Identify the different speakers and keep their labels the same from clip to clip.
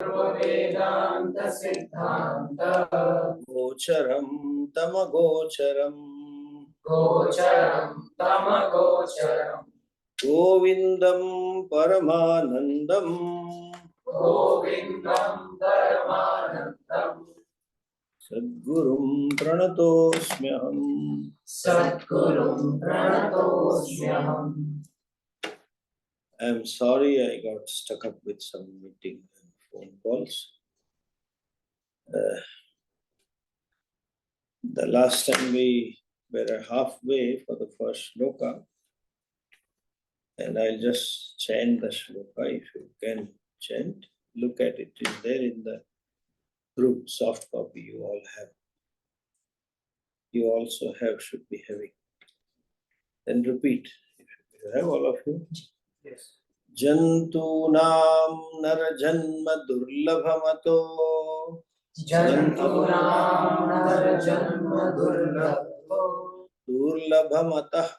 Speaker 1: वेदांत सिद्धांत गोचरम तमगोचरम गोचरम तमगोचरम गोविंदम परमानंदम गोविंदम परमानंदम सद्गुरुं प्रणतोऽस्म्यहम् सद्गुरुं प्रणतोऽस्म्यहम्. I'm sorry I got stuck up with some meeting and phone calls. The last time we were halfway for the first shloka, and I'll just chant the shloka if you can chant. Look at it, it's there in the group soft copy you all have. You also have, should be having. Then repeat. You have all of you? Yes. Jantūnām narajanma durlabhamato Jantūnām narajanma durlabhamatah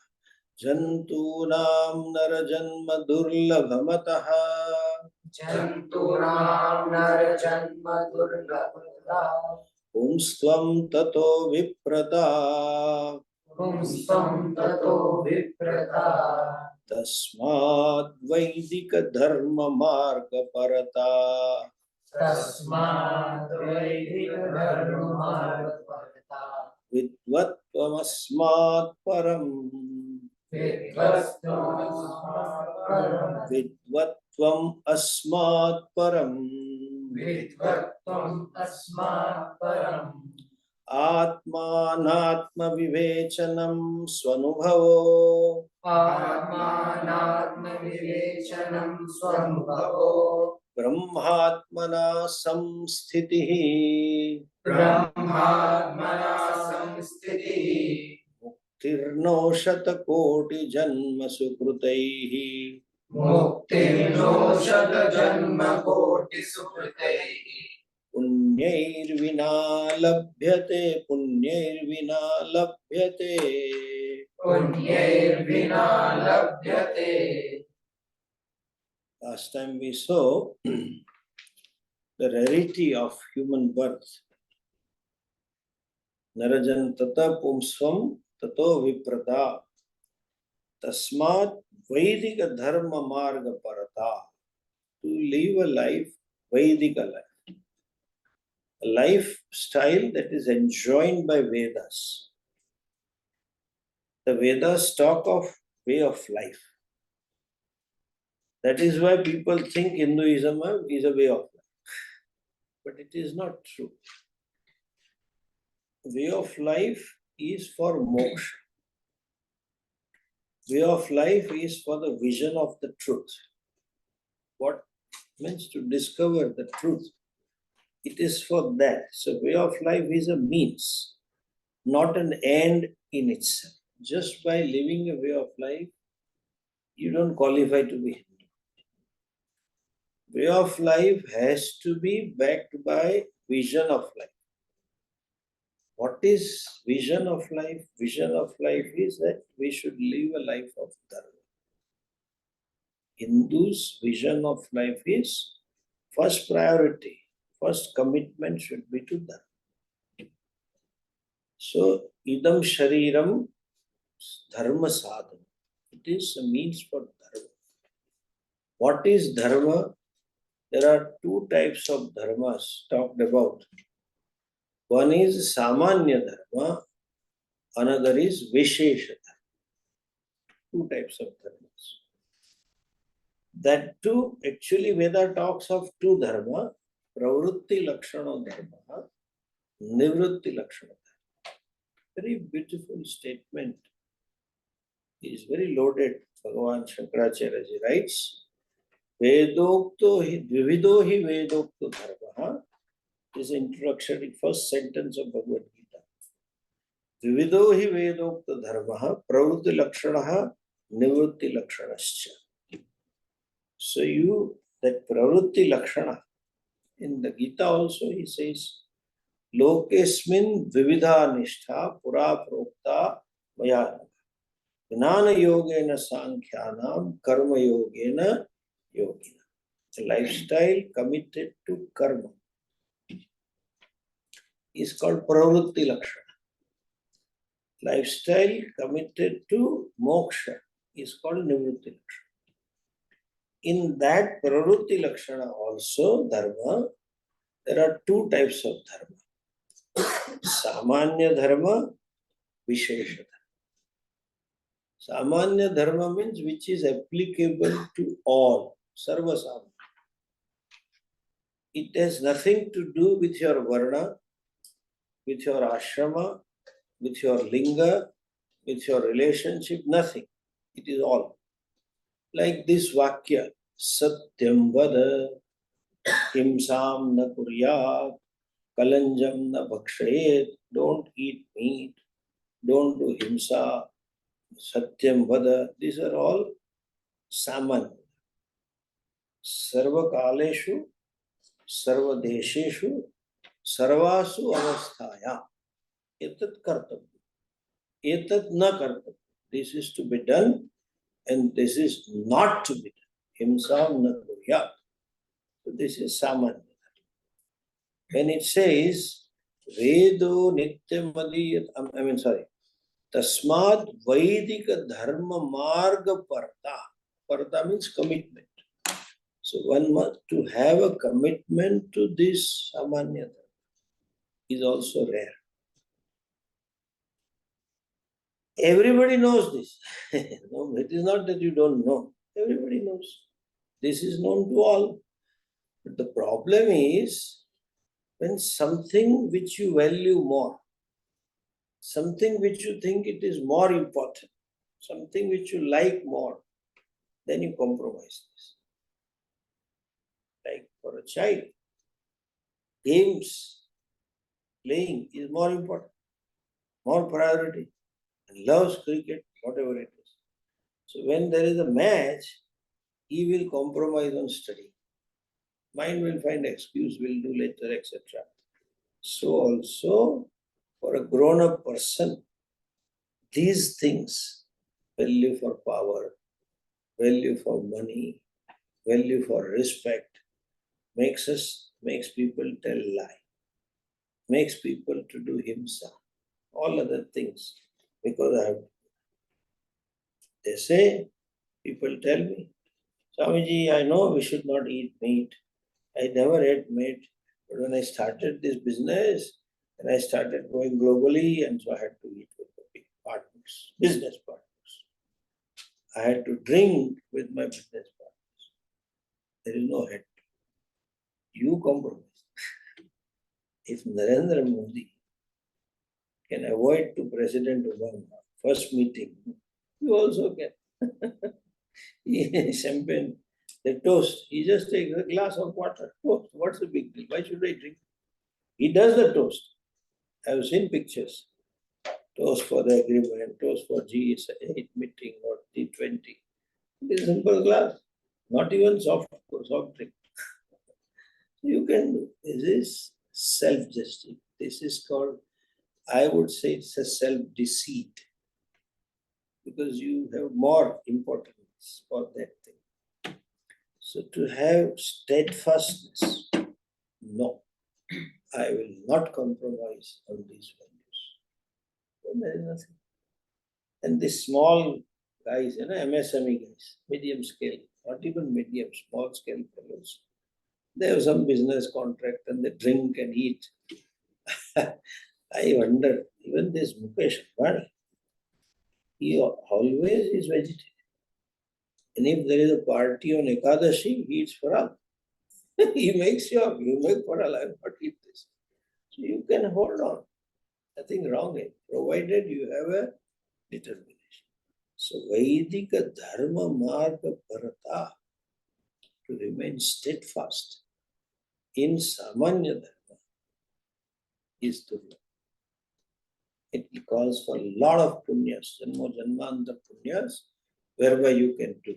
Speaker 1: Jantūnām narajanma durlabhamatah Jantūnām narajanma durlabhamatah Pumstvam tato viprata Pumstvam tato viprata Tasmād Vaidika Dharma Marga Parata Tasmād Vaidika Dharma Marga Parata Vidvatvam Asmāt Param Vidvatvam Asmāt Param Vidvatvam Asmāt Param Atmanatma Vivechanam Svanubhavo Atmanatma Vivechanam Svanubhavo Brahmatmana Samsthitihi Brahmatmana Samsthitihi Muktirno Shatakoti Janma Sukrutaihi Muktirno Shatajanma Koti Sukrutaihi Punyairvina labhyate Punyairvina labhyate Punyairvina labhyate. Last time we saw the rarity of human birth. Narajan tata pumsvam tato viprata tasmat Vaidika dharma marga parata. To live a life, Vaidika life. A lifestyle that is enjoined by Vedas. The Vedas talk of way of life. That is why people think Hinduism is a way of life. But it is not true. Way of life is for moksha. Way of life is for the vision of the truth. What means to discover the truth? It is for that. So way of life is a means, not an end in itself. Just by living a way of life, you don't qualify to be Hindu. Way of life has to be backed by vision of life. What is vision of life? Vision of life is that we should live a life of dharma. Hindus' vision of life is first priority. First commitment should be to dharma. So, idam shariram dharma sadhana. It is a means for dharma. What is dharma? There are two types of dharmas talked about. One is samanya dharma, another is vishesha dharma. Two types of dharmas. That too, actually Veda talks of two dharma. Pravrutti lakshana dharma, nivrutti lakshana dharma. Very beautiful statement. He is very loaded. Bhagavan Shankaracharyaji writes, Vedokto hi dvivido hi vedokto dharma. This is the introductory first sentence of Bhagavad Gita. Dvivido hi vedokto dharma, pravrutti lakshana, nivrutti lakshanascha. So that pravrutti lakshana, in the Gita also he says, Lokesmin vividha nishtha pura prokta maya Gnana yogena sankhyanam karma yogena yogina. A lifestyle committed to karma is called pravrutti lakshana. Lifestyle committed to moksha is called nivrutti lakshana. In that pravrutti lakshana also, dharma, there are two types of dharma. Samanya dharma, vishesha dharma. Samanya dharma means which is applicable to all, sarva samanya. It has nothing to do with your varna, with your ashrama, with your linga, with your relationship, nothing. It is all. Like this vakya, satyam vada, himsam na kuryat, kalanjam na bhakshayet, don't eat meat, don't do himsa, satyam vada, these are all saman. Sarva kaleshu, sarva desheshu, sarvasu avasthaya, etat kartabhya. Etat na kartabhya. This is to be done and this is not to be done. Himsam na kuryat. So this is samanya. When it says Vedo nityam Tasmad Vaidika Dharma Marga Parta. Parta means commitment. So one must to have a commitment to this samanya dharma is also rare. Everybody knows this. No, it is not that you don't know. Everybody knows. This is known to all. But the problem is when something which you value more, something which you think it is more important, something which you like more, then you compromise this. Like for a child, games, playing is more important, more priority, and loves cricket, whatever it is. So when there is a match, he will compromise on study. Mind will find excuse, will do later, etc. So also, for a grown-up person, these things, value for power, value for money, value for respect, makes people tell lie, makes people to do himsa, all other things. Because they say, people tell me, Swamiji, I know we should not eat meat. I never ate meat. But when I started this business, and I started going globally, and so I had to eat with the big partners, business partners. I had to drink with my business partners. There is no head. You compromise. If Narendra Modi can avoid to President Obama first meeting, you also can. Champagne, the toast, he just takes a glass of water. Toast, what's the big deal? Why should I drink? He does the toast. I've seen pictures. Toast for the agreement, toast for G8 meeting or T20. It is a simple glass, not even soft drink. You can do. This is self-justice. This is called, I would say it's a self-deceit. Because you have more importance for that thing. So to have steadfastness, no, I will not compromise on these values. So there is nothing. And the small guys, MSME guys, medium scale, not even medium, small scale fellows, they have some business contract and they drink and eat. I wonder, even this Mukesh Ambani, he always is vegetarian. And if there is a party on Ekadashi, he eats Faral. He makes sure, you make Faral, I will not eat this. So you can hold on. Nothing wrong in it, provided you have a determination. So Vaidika Dharma Marga Bharata, to remain steadfast in Samanya Dharma, is to do. It calls for a lot of punyas, janmanta punyas, whereby you can do.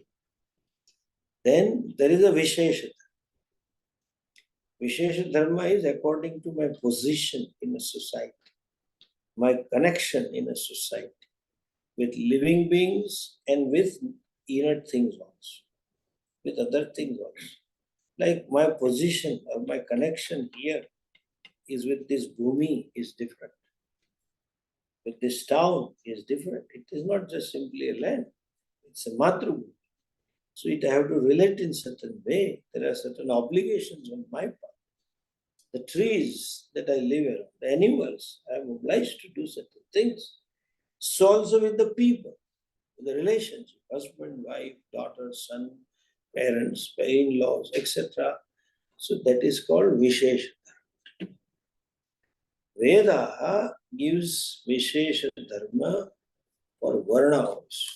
Speaker 1: Then there is a Vishesha Dharma. Vishesha Dharma is according to my position in a society, my connection in a society, with living beings and with inert things also, with other things also. Like my position or my connection here is with this bhumi is different. With this town is different. It is not just simply a land. It's a matru. So it I have to relate in certain way. There are certain obligations on my part. The trees that I live around, the animals, I am obliged to do certain things. So also with the people, with the relationship, husband, wife, daughter, son, parents, in-laws, etc. So that is called Vishesha. Veda gives Vishesha Dharma for Varna also.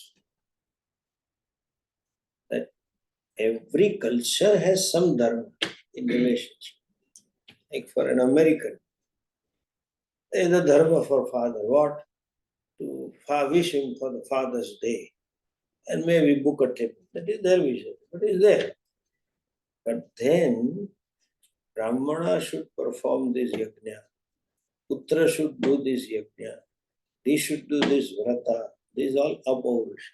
Speaker 1: That every culture has some Dharma in relationship. Like for an American, there is a Dharma for father. What? To wish him for the Father's Day. And maybe book a trip. That is their vision. But it is there. But then Brahmana should perform this yajna. Putra should do this yajna. He should do this vrata. This is all apaurush.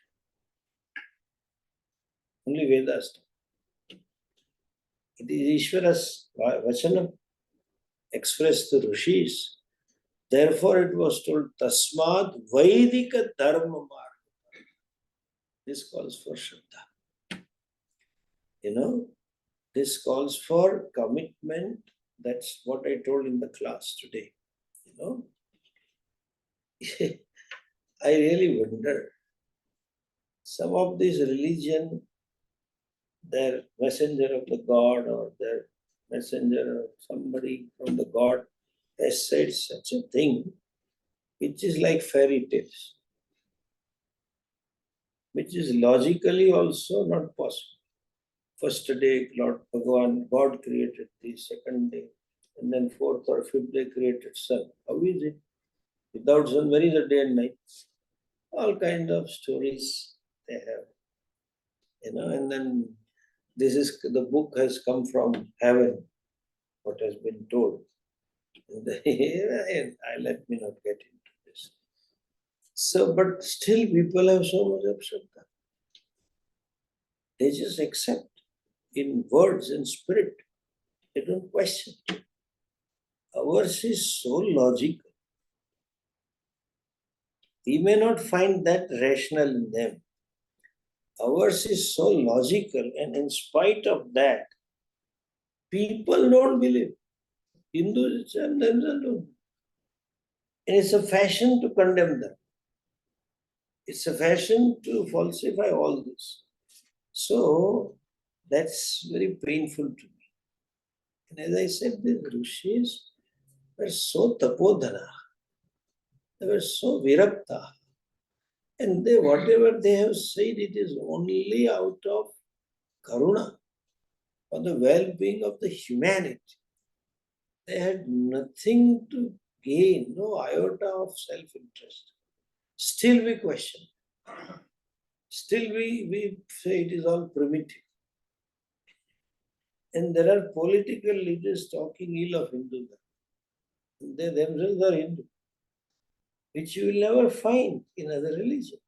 Speaker 1: Only Vedas. It is Ishvara's vachanam expressed to rishis. Therefore it was told Tasmad Vaidika Dharma Marga. This calls for Shraddha. This calls for commitment. That's what I told in the class today. I really wonder. Some of this religion, their messenger of the God or their messenger of somebody from the God has said such a thing, which is like fairy tales, which is logically also not possible. First day, Lord Bhagavan, God created the second day, and then fourth or fifth day created sun. How is it? Without sun, where is the day and night? All kind of stories they have. And then the book has come from heaven, what has been told. Let me not get into this. So, but still people have so much of Shraddha. They just accept in words and spirit. They don't question. Ours is so logical. We may not find that rational in them. Ours is so logical, and in spite of that, people don't believe. Hindus themselves don't. And it's a fashion to condemn them. It's a fashion to falsify all this. So that's very painful to me. And as I said, the rishis were so tapodhana. They were so virakta. And whatever they have said, it is only out of karuna for the well-being of the humanity. They had nothing to gain, no iota of self-interest. Still we question. Still we say it is all primitive. And there are political leaders talking ill of Hinduism. They themselves are Hindu, which you will never find in other religion.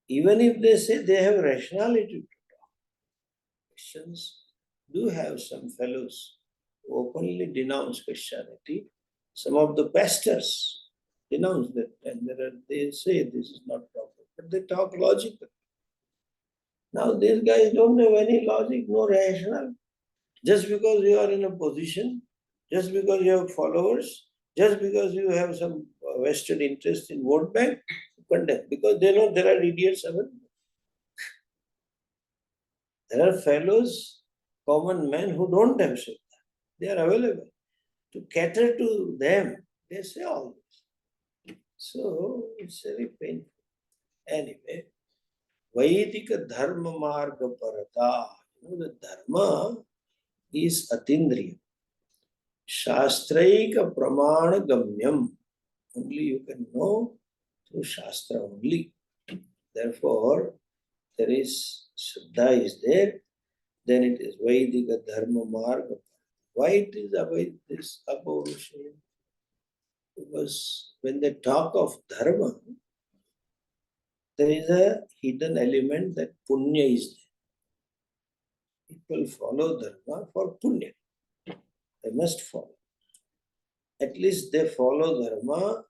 Speaker 1: Even if they say they have rationality to talk. Christians do have some fellows who openly denounce Christianity. Some of the pastors denounce that, and they say this is not proper. But they talk logically. Now these guys don't have any logic, no rationale. Just because you are in a position, just because you have followers, just because you have some vested interest in vote bank, condemn. Because they know there are idiots available. There are fellows, common men who don't have Shraddha. They are available. To cater to them, they say all this. So it's very painful. Anyway, Vaidika Dharma Marga Parata. The Dharma is Atindriya. Shastraika Pramana Gamyam. Only you can know through Shastra only. Therefore, there is Shraddha is there, then it is Vaidika Dharma Marga. Why it is this Apaurushaya? Because when they talk of Dharma, there is a hidden element that Punya is there. People follow dharma for punya. They must follow. At least they follow dharma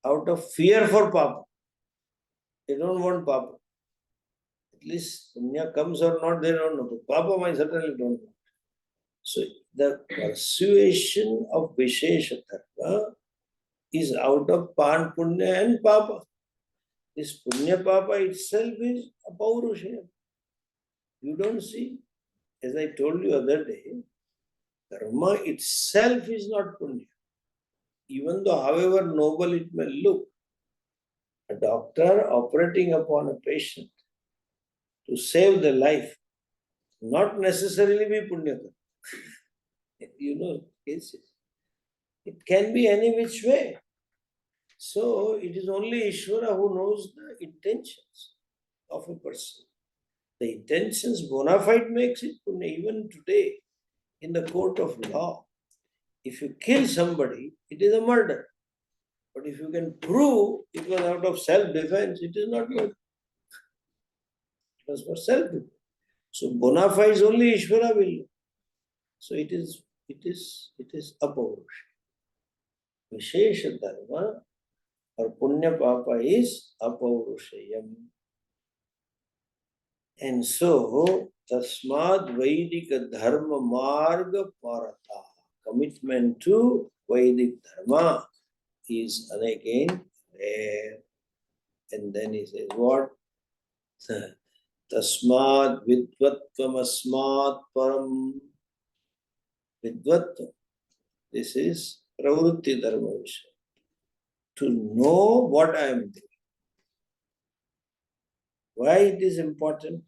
Speaker 1: out of fear for papa. They don't want papa. At least punya comes or not, they don't know. But papa might certainly don't know. So the persuasion of Vishesha Dharma is out of Pan Punya and Papa. This Punya Papa itself is a Paurushaya. You don't see, as I told you other day, Dharma itself is not Punya. Even though however noble it may look, a doctor operating upon a patient to save the life, not necessarily be Punya. You know cases. It can be any which way. So it is only Ishvara who knows the intentions of a person. The intentions bona fide makes it punya. Even today, in the court of law, if you kill somebody, it is a murder. But if you can prove it was out of self-defense, it is not murder. It was for self-defense. So bona fide is only Ishvara will know. So it is apaurush. Vishesha dharma or punya papa is apaurushayam. And so, tasmad Vaidika dharma marga parata. Commitment to Vedic dharma is again there. And then he says, what? Tasmad vidvatvam asmat param. Vidvatvam. This is pravrutti dharma vishaya. To know what I am doing. Why it is important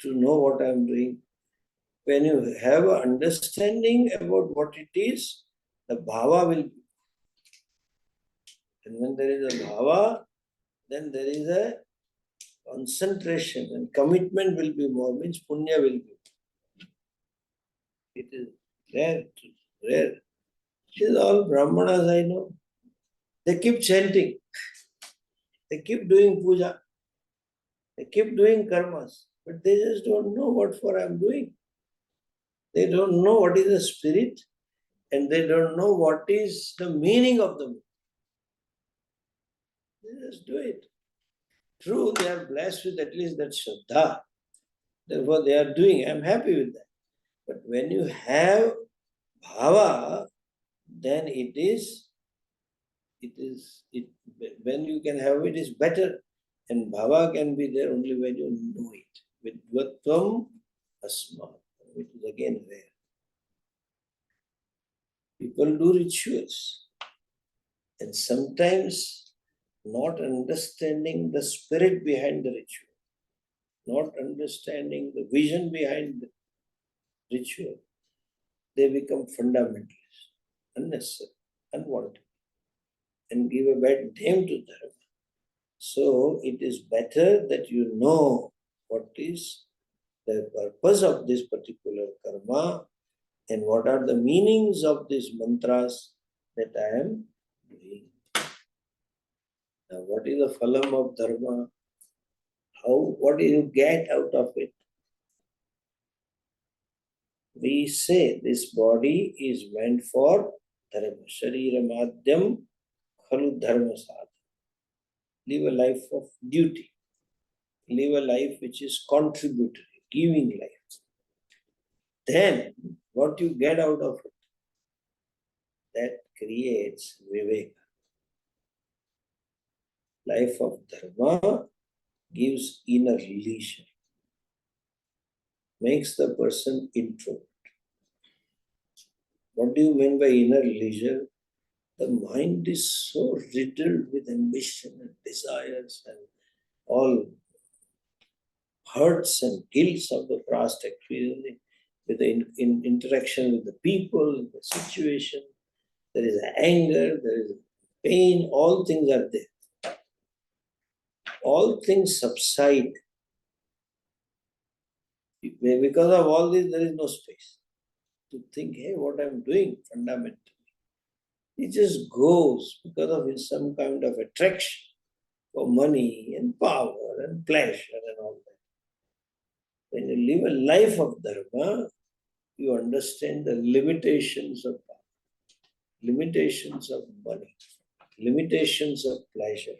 Speaker 1: to know what I am doing? When you have an understanding about what it is, the bhava will be. And when there is a bhava, then there is a concentration and commitment will be more, means punya will be. It is rare. It is all brahmanas I know. They keep chanting. They keep doing puja. They keep doing karmas. But they just don't know what for I am doing. They don't know what is the spirit and they don't know what is the meaning of the movement. They just do it. True, they are blessed with at least that Shraddha. Therefore, they are doing. I am happy with that. But when you have bhava, then when you can have it is better. And bhava can be there only when you know it. With Vidvatvam asmat, which is again rare. People do rituals. And sometimes not understanding the spirit behind the ritual, not understanding the vision behind the ritual, they become fundamentalists, unnecessary, unwanted, and give a bad name to dharma. So it is better that you know what is the purpose of this particular karma and what are the meanings of these mantras that I am doing. Now, what is the phalam of dharma? What do you get out of it? We say this body is meant for dharma. Sharira madhyam khalu dharma sadhana. Live a life of duty. Live a life which is contributory, giving life. Then, what you get out of it, that creates Vivek. Life of dharma gives inner leisure, makes the person introvert. What do you mean by inner leisure? The mind is so riddled with ambition and desires and all hurts and guilts of the past experience, with the interaction with the people, the situation. There is anger, there is pain, all things are there. All things subside. Because of all this, there is no space to think, hey, what I'm doing fundamentally. It just goes because of some kind of attraction for money and power and pleasure and all that. When you live a life of dharma, you understand the limitations of power, limitations of money, limitations of pleasure.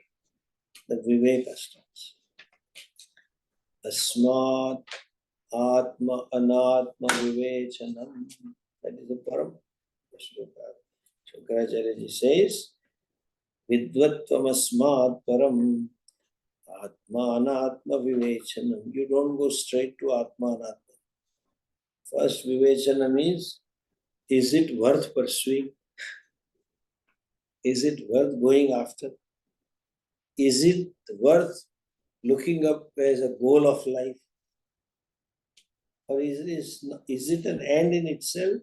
Speaker 1: The Viveka starts. Asmat Atma Anatma Vivechanam. That is the param. Shankaracharyaji says, Vidvatvam asmat param Atma Anatma Vivechanam. You don't go straight to Atma Anatma. First Vivechanam is it worth pursuing? Is it worth going after? Is it worth looking up as a goal of life? Or is it an end in itself?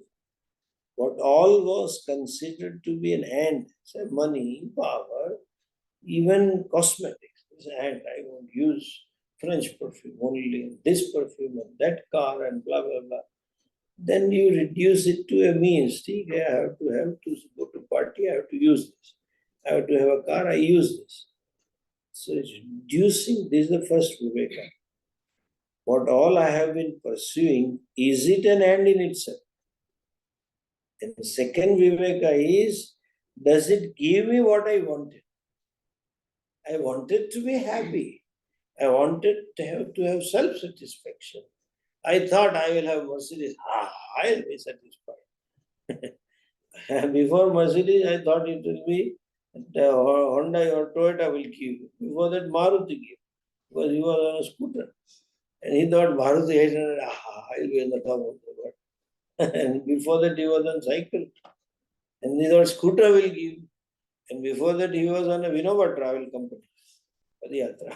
Speaker 1: What all was considered to be an end, say money, power, even cosmetics. It's an end. I won't use French perfume only, this perfume and that car and blah, blah, blah. Then you reduce it to a means. I have to go to party, I have to use this. I have to have a car, I use this. So it's reducing, this is the first Viveka. What all I have been pursuing, is it an end in itself? And the second Viveka is, does it give me what I wanted? I wanted to be happy. I wanted to have self-satisfaction. I thought I will have Mercedes. I'll be satisfied. Before Mercedes, I thought it will be the Honda or Toyota will give. Before that, Maruti gave. Because he was on a scooter. And he thought Maruti 800, I'll be on the top of the world. And before that, he was on cycle. And he thought scooter will give. And before that, he was on a Vinova travel company. Padiyatra.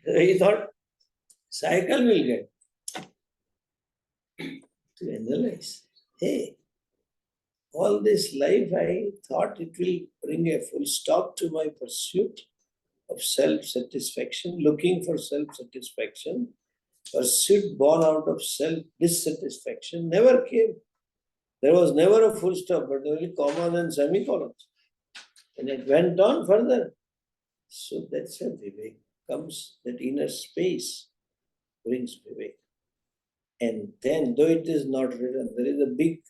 Speaker 1: He thought cycle will get. To analyze, hey, all this life I thought it will bring a full stop to my pursuit of self-satisfaction, looking for self-satisfaction, pursuit born out of self-dissatisfaction never came. There was never a full stop, but only commas and semicolons. And it went on further. So that's a Vivek comes, that inner space brings Vivek. And then, though it is not written, there is a big,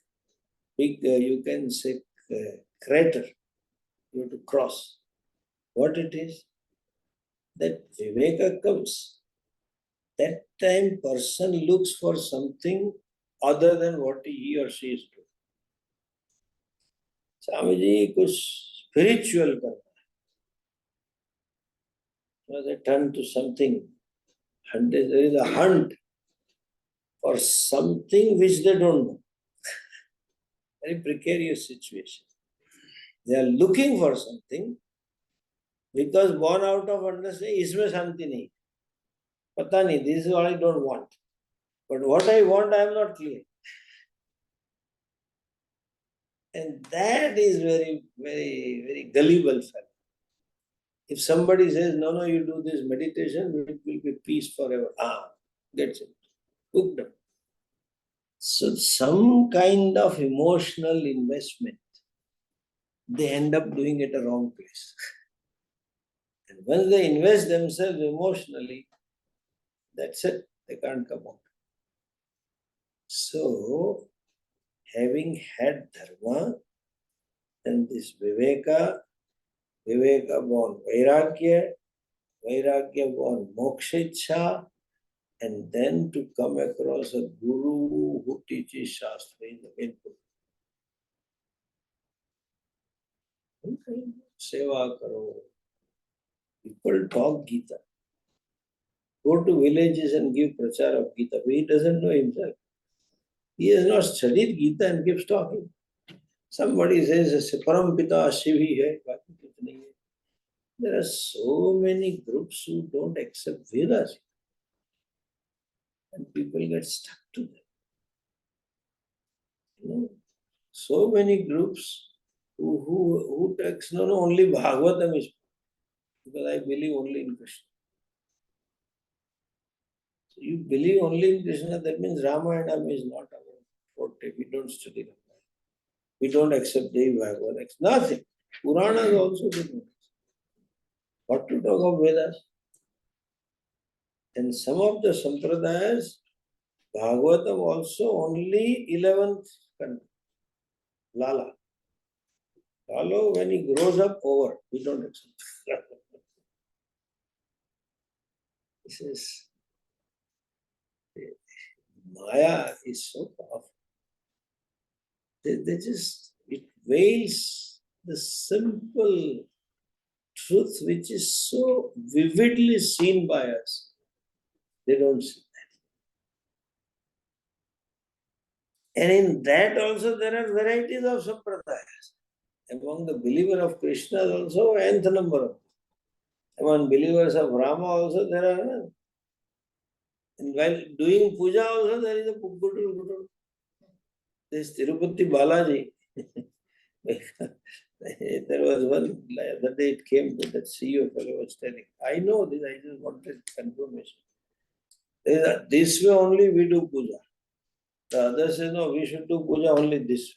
Speaker 1: you can say, crater you have to cross. What it is? That Viveka comes. That time person looks for something other than what he or she is doing. Swamiji, kuch spiritual karna. So they turn to something. And there is a hunt for something which they don't know. Very precarious situation. They are looking for something because born out of understanding, isme shanti nahi. Pata nahi, this is what I don't want. But what I want, I am not clear. And that is very, very, very gullible fellow. If somebody says, no, you do this meditation, it will be peace forever. Gets it. Hooked up. So some kind of emotional investment, they end up doing it at a wrong place. And once they invest themselves emotionally, that's it. They can't come out. So, having had dharma, and this Viveka born Vairagya born Moksha, and then to come across a guru who teaches Shastra in the input. Seva karo. People talk Gita. Go to villages and give prachar of Gita, but he doesn't know himself. He has not studied Gita and keeps talking. Somebody says, Param Pita Shiv hi hai. There are so many groups who don't accept Vedas. And people get stuck to them. So many groups who takes, only Bhagavatam is, because I believe only in Krishna. So you believe only in Krishna, that means Ramayana is not our forte. We don't study Ramayana. We don't accept Devi Bhagavad. Nothing. Puranas also do not. What to talk of Vedas? And some of the sampradayas, Bhagavatam also only 11th canto. Lala. Follow when he grows up over. We don't accept. This is Maya is so powerful. They just, it veils the simple truth which is so vividly seen by us. They don't see that. And in that also there are varieties of sampradayas. Among the believer of Krishna also nth number of. Among believers of Rama also there are. And while doing puja also there is a Puggudu. There is Tirupati Balaji. There was one, the other day it came to that CEO fellow was telling, I know this, I just wanted confirmation. This way only we do puja. The other says, no, we should do puja only this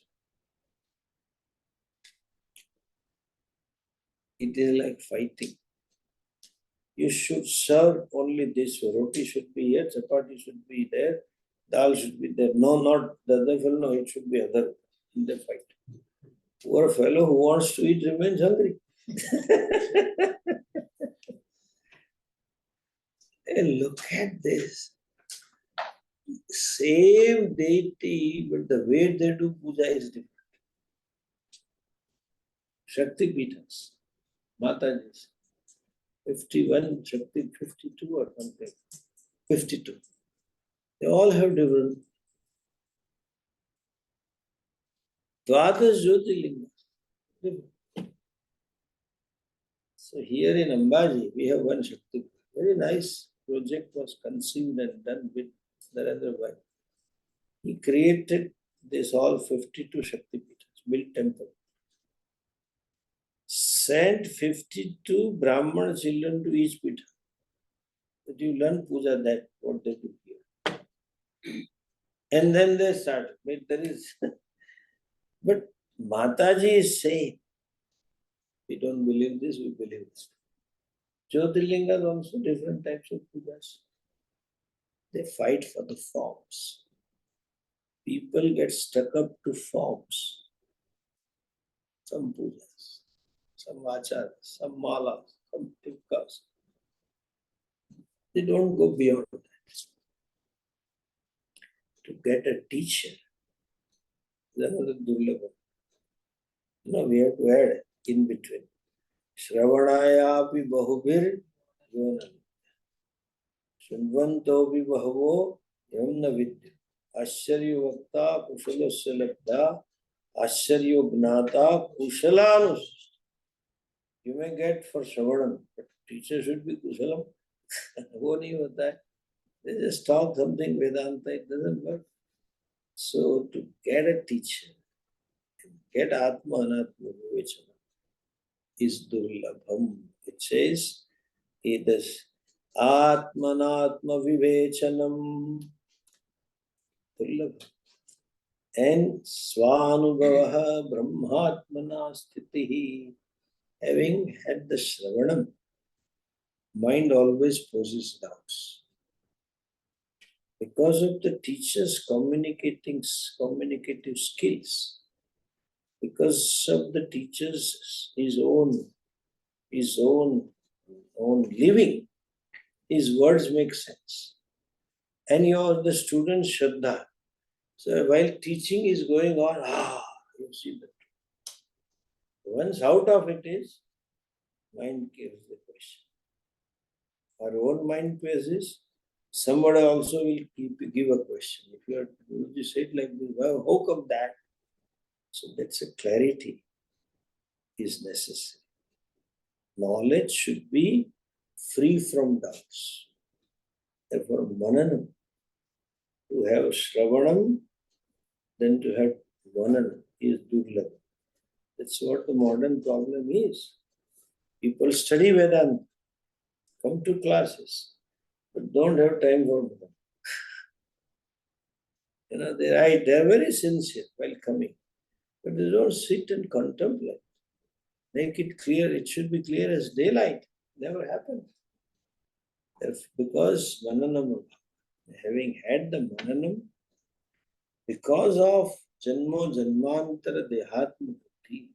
Speaker 1: way. It is like fighting. You should serve only this way. Roti should be here, chapati should be there, dal should be there. No, not the other fellow, no, it should be other. In the fight. Poor fellow who wants to eat remains hungry. And look at this. Same deity, but the way they do puja is different. Shakti Pitas, Mataji's, 51, Shakti 52 or something, 52. They all have different. Dvadas Jyotirlingas. So here in Ambaji, we have one Shakti. Very nice project was conceived and done with Narendra Bhai. He created this all 52 Shakti Pitas, built temple. Sent 52 Brahman children to each Pita. But you learn puja that, what they do here. And then they start. But Mataji is saying, we don't believe this, we believe this. Jyotirlingas also different types of pujas. They fight for the forms. People get stuck up to forms. Some pujas, some acharas, some malas, some tikkas. They don't go beyond that. To get a teacher is another durlabha. No, we have to add in between. Shravanayapi bahubir yonam. Shunvantopi bahavo yamna vidya. Asharyo vakta kushalasya labdha. Asharyo gnata kushalanus. You may get for Shravanam, but teacher should be Kushalam. Wo nahi hota hai. They just talk something Vedanta, it doesn't work. So to get a teacher, get Atma Anatma Vivechana is Durlabham. It says, it is Atmanatma Vivechanam Durlabham. And Svanubhavaha Brahmatmana Sthitihi. Having had the Shravanam, mind always poses doubts. Because of the teacher's communicative skills, because of the teacher's his own living, his words make sense. And the student's Shraddha. So while teaching is going on, you see that. Once out of it is, mind gives the question. Our own mind places, somebody also will give a question. If you say it like this, well, how come that? So that's a clarity is necessary. Knowledge should be free from doubts. Therefore, mananam, to have Shravanam, then to have mananam is durlabha. That's what the modern problem is. People study Vedanta, come to classes, but don't have time for them. They're very sincere while coming, but they don't sit and contemplate. Make it clear, it should be clear as daylight. Never happened. Because mananam, having had the mananam, because of janmo janmantara dehatma buddhi,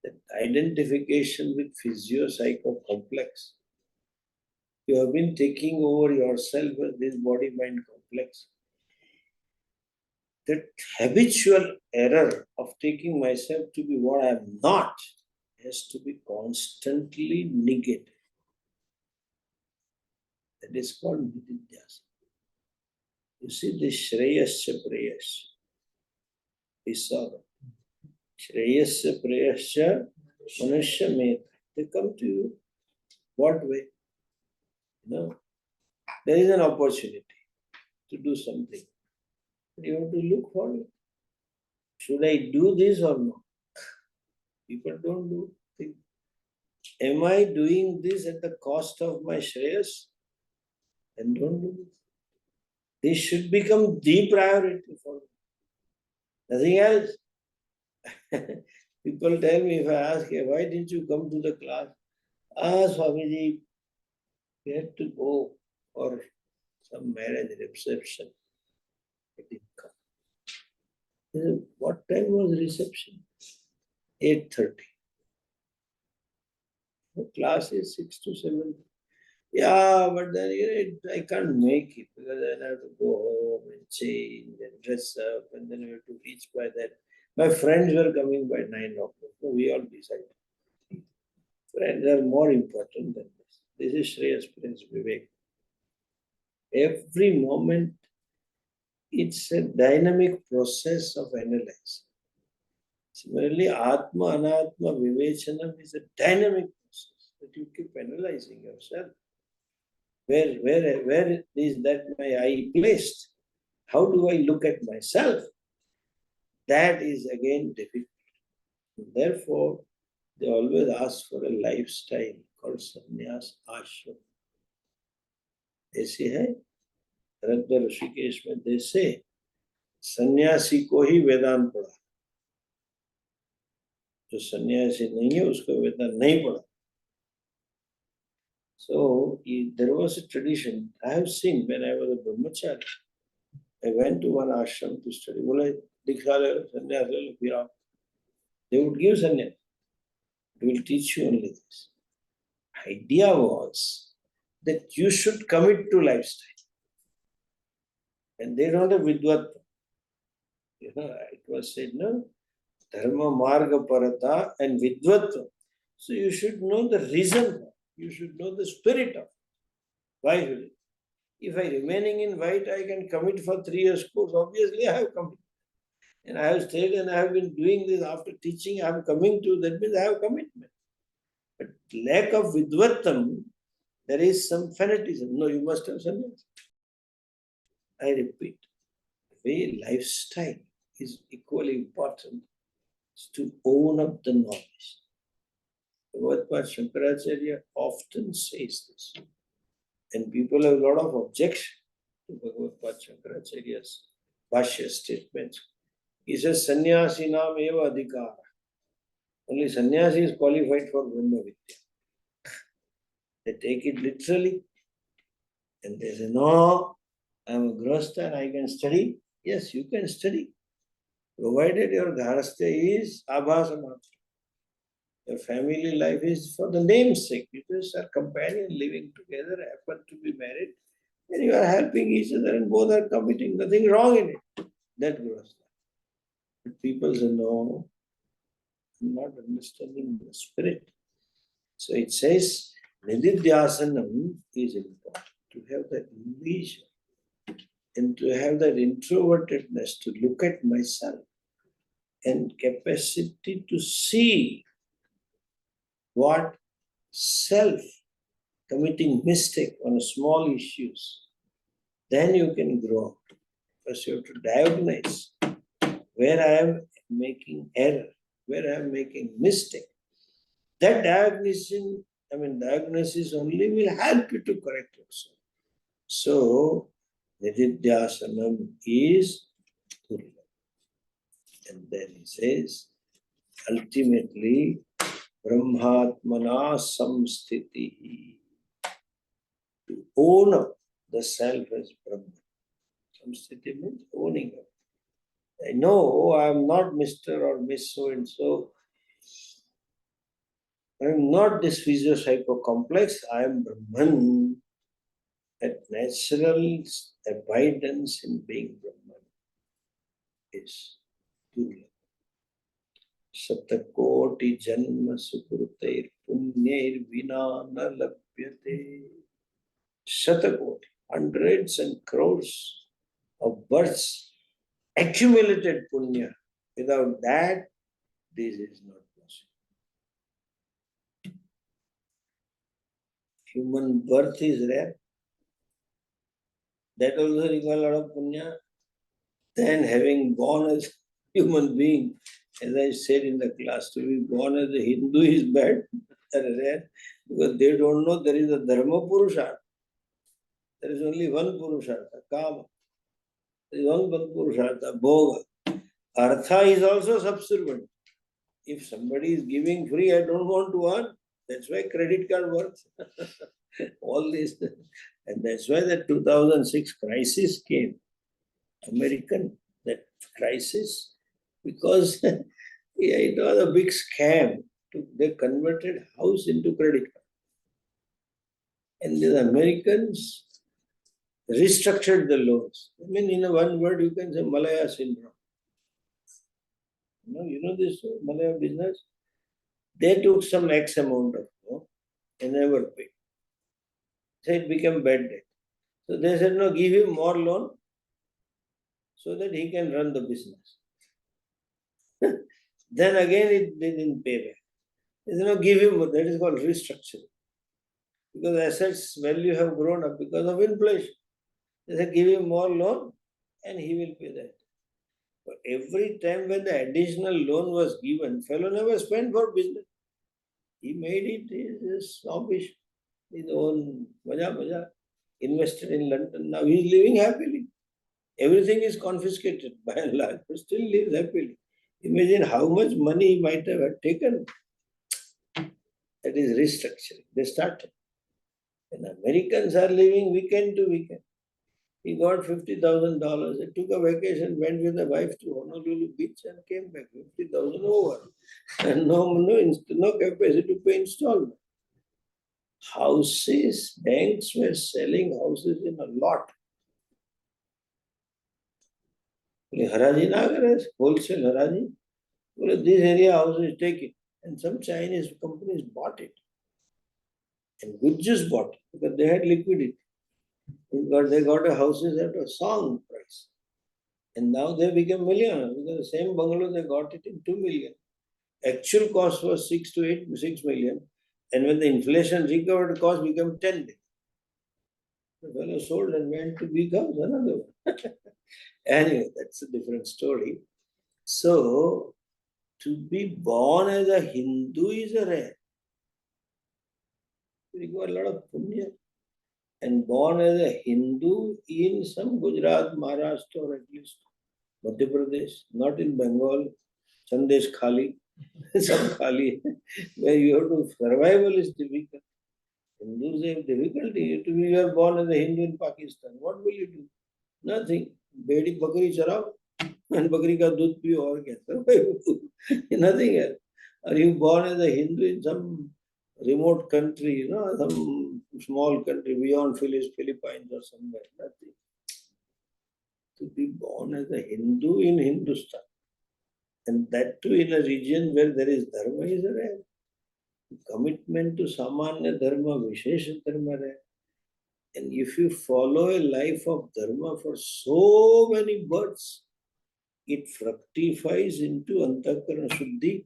Speaker 1: that identification with physio-psycho complex, you have been taking over yourself as this body-mind complex. That habitual error of taking myself to be what I am not has to be constantly negated. That is called nididhyasa. You see this Shreyasya Preyasya. We saw that. Shreyasya Preyasya Manusya Meta. They come to you. What way? No. There is an opportunity to do something. You have to look for it. Should I do this or not? People don't do things. Am I doing this at the cost of my Shreyas? Then don't do this. This should become the priority for me. Nothing else. People tell me, if I ask, why didn't you come to the class? Swamiji, we had to go for some marriage reception. I didn't come. I said, what time was reception? 8:30. The class is 6 to 7. Yeah, but then I can't make it because then I have to go home and change and dress up, and then I have to reach by that. My friends were coming by 9 o'clock. So we all decided. Friends are more important than this. This is Shreyas Prince Vivek. Every moment, it's a dynamic process of analyzing. Similarly, Atma, Anatma, Vivechanam is a dynamic process that you keep analyzing yourself. Where is that my eye placed? How do I look at myself? That is again difficult. Therefore, they always ask for a lifestyle called sannyas ashram. ऐसे है रद्द ऋषिकेश में they say सन्यासी को ही वेदांत पढ़ा, जो सन्यासी नहीं है उसको वेदांत नहीं पढ़ा. So there was a tradition I have seen when I was a brahmachari. I went to one ashram to study. बोले दिखा ले सन्यास ले लो फिर आप. They would give sannyas. We will teach you only this. Idea was that you should commit to lifestyle. And they don't have vidvatva. It was said, no, dharma marga parata and vidvatva. So you should know the reason. You should know the spirit of why should it. If I remaining in white, I can commit for 3 years course. Obviously, I have committed. And I have stayed and I have been doing this after teaching. I am coming to, that means I have commitment. But lack of vidvattam, there is some fanaticism. No, you must have sannyas. I repeat, the way lifestyle is equally important is to own up the knowledge. Adi Shankaracharya often says this. And people have a lot of objection to Bhagavad Shankaracharya's Bhashya statements. He says, Sannyasinam eva adhikara. Only sannyasi is qualified for Brahma Vidya. They take it literally and they say, no, I am a grahastha and I can study. Yes, you can study, provided your grahastha is abhasa matra. Your family life is for the namesake. You just are companion living together, happen to be married, and you are helping each other and both are committing. Nothing wrong in it. That grahastha. But people say, no, I'm not understanding the spirit. So it says, nididhyasanam is important. To have that leisure and to have that introvertedness to look at myself and capacity to see what self committing mistake on small issues, then you can grow. First you have to diagnose where I am making error, where I am making mistake. That diagnosis only will help you to correct yourself. So, nididhyasanam is durlabha. And then he says, ultimately, brahmatmana samsthiti. own up the self as Brahman. Samsthiti means owning up. I know I am not Mr. or Miss so and so. I am not this physio-psycho complex. I am Brahman. That natural abidance in being Brahman is Durlabha. Satakoti janma sukrutair punyair vina na labhyate. Satakoti, hundreds and crores of births, accumulated punya. Without that, this is not possible. Human birth is rare. That also requires a lot of punya. Then having born as human being, as I said in the class, to be born as a Hindu is bad, rare, because they don't know there is a dharma purushartha. There is only one purushartha, kama. There is one purushartha, bhoga. Artha is also subservient. If somebody is giving free, I don't want to earn. That's why credit card works. All this. And that's why the 2006 crisis came. American, that crisis, because it was a big scam. They converted house into credit card. And the Americans restructured the loans. I mean, in one word, you can say Malaya syndrome. You know this Malaya business? They took some X amount of loan and never paid. So it became bad debt. So they said, no, give him more loan so that he can run the business. Then again, they didn't pay back. They said, no, give him, that is called restructuring. Because assets value have grown up because of inflation. They said, give him more loan and he will pay that. But every time when the additional loan was given, fellow never spent for business. He made it his snobbish, his own maja, invested in London. Now he is living happily. Everything is confiscated by and large, but still lives happily. Imagine how much money he might have taken. That is restructuring. They started. And Americans are living weekend to weekend. He got $50,000. He took a vacation, went with the wife to Honolulu beach and came back. 50,000 over. And no capacity to pay installment. Houses, banks were selling houses in a lot. Haraji na kare, wholesale haraji. This area house is taken. And some Chinese companies bought it. And Gujjus bought it because they had liquidity. They got a houses at a song price. And now they became millionaires because the same bungalow they got it in 2 million. Actual cost was 6 million. And when the inflation recovered, cost became 10 million. The fellow sold and went to big house, another one. Anyway, that's a different story. So, to be born as a Hindu is a rare. You require a lot of punya. And born as a Hindu in some Gujarat, Maharashtra, or at least Madhya Pradesh, not in Bengal, Sandesh Khali, some Khali, where you have to, survival is difficult. Hindus have difficulty. You are born as a Hindu in Pakistan. What will you do? Nothing. Bedi bakri charao and bakri ka doodh piyo aur kya? Nothing else. Are you born as a Hindu in some remote country, some small country beyond Philippines or somewhere? Nothing. To be born as a Hindu in Hindustan, and that too in a region where there is dharma is rare. Commitment to samanya dharma, vishesha dharma rare. And if you follow a life of dharma for so many births, it fructifies into antakarana shuddhi,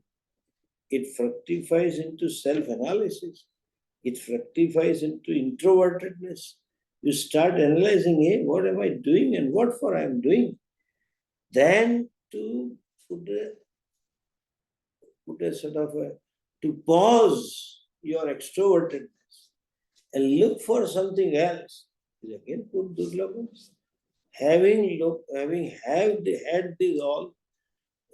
Speaker 1: it fructifies into self-analysis, it fructifies into introvertedness. You start analyzing, hey, what am I doing and what for I am doing? Then to put a sort of to pause your extrovertedness and look for something else is again put durlabha. Having had this all,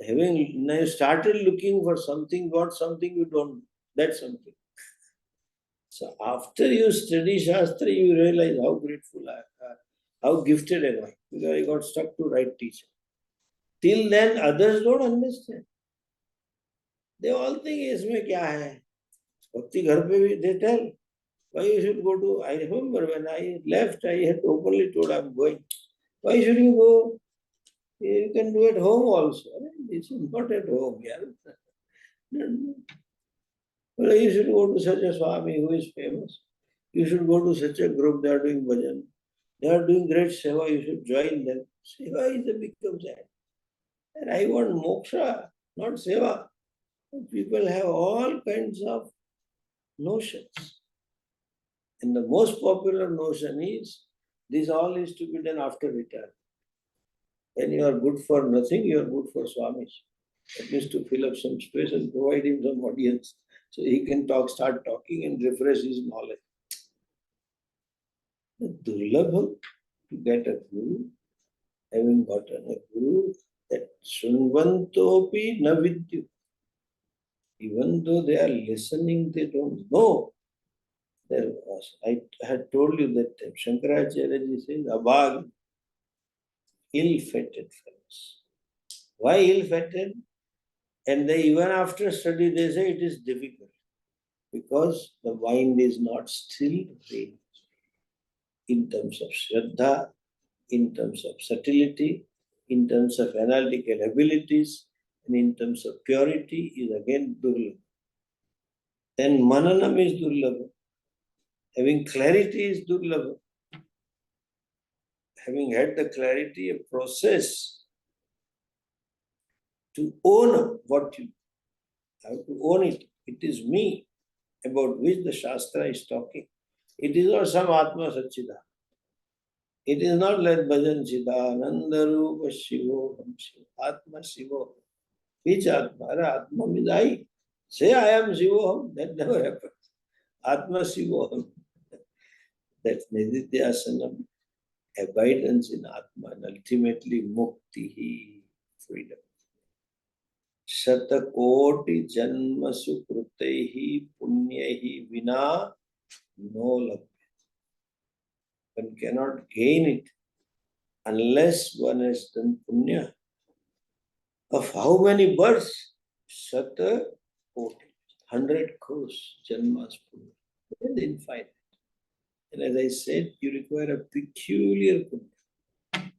Speaker 1: having now started looking for something, got something you don't know. That's something. So after you study Shastra, you realize how grateful I am, how gifted am I, because I got stuck to right teacher. Till then, others don't understand. They all think, इसमें क्या है? Bhakti घर पे भी they tell. Why you should go to? I remember when I left, I had openly told I'm going. Why should you go? You can do at home also. This is not at home, yeah. Well, you should go to such a Swami who is famous. You should go to such a group, they are doing bhajan. They are doing great seva, you should join them. Seva is a big concept. And I want moksha, not seva. People have all kinds of notions. And the most popular notion is this all is to be done after retirement. When you are good for nothing, you are good for Swamis. At least to fill up some space and provide him some audience so he can start talking and refresh his knowledge. Durlabha to get a guru, having gotten a guru, that Shunvantopi na vidyu. Even though they are listening, they don't know. I had told you that time, Shankaracharyaji says, Abhag, ill-fated fellows. Why ill-fated? And they, even after study, they say it is difficult because the mind is not still real in terms of Shraddha, in terms of subtlety, in terms of analytical abilities, and in terms of purity is again Durlabha. Then Mananam is Durlabha. Having clarity is Durlabha. Having had the clarity, a process to own what you have to own it. It is me about which the Shastra is talking. It is not some Atma Satchida. It is not like Bhajan Chidananda Rupa Shivo Atma Shivo. Which Atma? Atma means I. Say I am Shivoham. That never happens. Atma Shivoham. That's Nididhyasanam, abidance in Atma, and ultimately Mukti, freedom. Shatakoti Janma Sukrutehi Punyahi Vina no labhya. One cannot gain it unless one has done punya. Of how many births? Shata Koti. 100 crores Janmas punya. It is infinite. And as I said, you require a peculiar punya.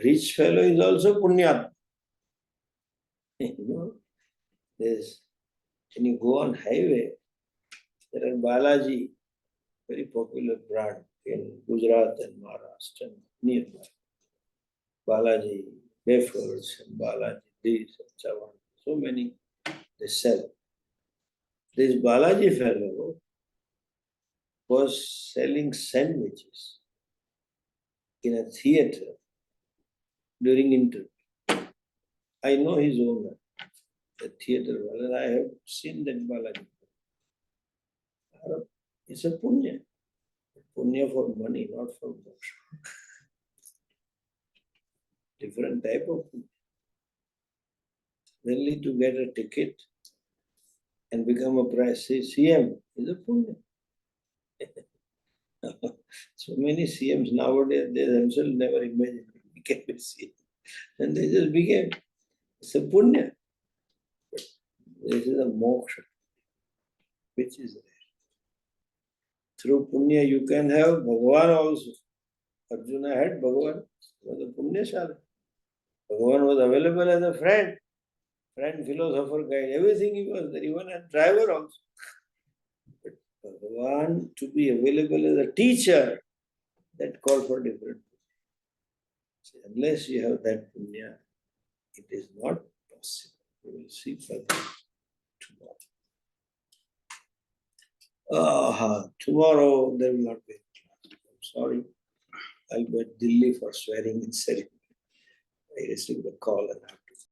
Speaker 1: Rich fellow is also punya. You know, when you go on highway, there are Balaji, very popular brand in Gujarat and Maharashtra and nearby. Balaji wafers and Balaji this and so on. So many they sell. This Balaji fellow was selling sandwiches in a theatre during interview. I know his owner, the theatre owner. I have seen that Balaji. It's a punya. Punya for money, not for moksha. Different type of punya. Only to get a ticket and become a CM is a punya. So many CMs nowadays, they themselves never imagined they became a CM. And they just became. It's a punya. But this is a moksha, which is there. Through punya, you can have Bhagavan also. Arjuna had Bhagavan, was a punyashala. Bhagavan was available as a friend, philosopher, guide, everything he was there, even a driver also. But Bhagavan to be available as a teacher, that called for different punya. So unless you have that punya, it is not possible. We will see further tomorrow. Tomorrow there will not be a class. I'm sorry. I'll be at Delhi for swearing in ceremony. I received a call and